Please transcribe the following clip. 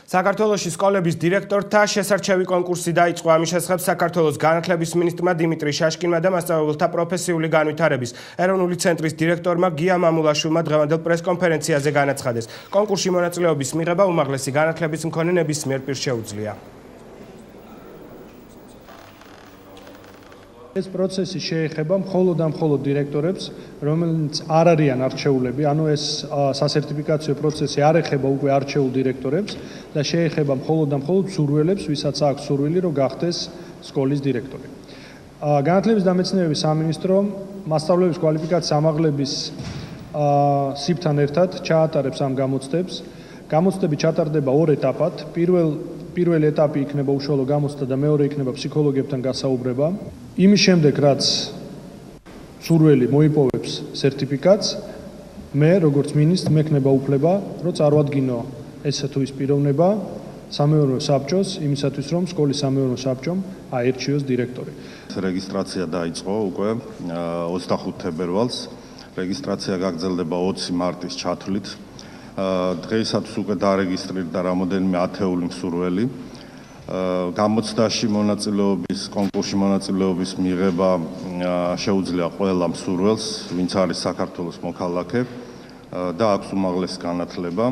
საქართველოში სკოლების დირექტორთა შესარჩევი კონკურსი დაიწყო. ამის შესახებ საქართველოს განათლების მინისტრმა დიმიტრი შაშკინმა და მასწავლებელთა პროფესიული განვითარების ეროვნული ცენტრის დირექტორმა გია მამულაშვილმა დღევანდელ პრესკონფერენციაზე განაცხადეს. კონკურსში მონაწილეობის მიღება უმაღლესი განათლების მქონე ნებისმიერ პირს შეუძლია. ეს პროცესი შეეხება მხოლოდ და მხოლოდ დირექტორებს, რომელიც არ არიან არჩეულები, ანუ ეს სასერტიფიკაციო პროცესი არ ეხება უკვე არჩეულ დირექტორებს და შეეხება მხოლოდ და მხოლოდ მსურველებს, ვისაც აქვს სურვილი, რომ გახდეს სკოლის დირექტორი. განათლების და მეცნიერების სამინისტრომ მასწავლებლების კვალიფიკაციის ამაღლების სიფთან ერთად ჩაატარებს ამ გამოცდებს. გამოცდები ჩატარდება ორ ეტაპად. პირველი ეტაპი იქნება უშუალო გამოცდა და მეორე იქნება ფსიქოლოგებთან გასაუბრება. იმის შემდეგ, რაც სურველი მოიპოვებს სერტიფიკატს, მე როგორც მინისტრ მექნება უფლება, რომ წარვადგინო ეს თუ ის პიროვნება სამეურნეო საბჭოს იმისათვის, რომ სკოლის სამეურნეო საბჭომ აერჩიოს დირექტორი. რეგისტრაცია დაიწყო უკვე 25 თებერვალს. რეგისტრაცია გაგრძელდება 20 მარტის ჩათვლით. დღეისათვის უკვე დარეგისტრირდა რამოდენიმე ათეული მსურველი. გამოცდაში მონაწილეობის, კონკურსში მონაწილეობის მიღება შეუძლია ყველა მსურველს, ვინც არის საქართველოს მოქალაქე და აქვს უმაღლესი განათლება.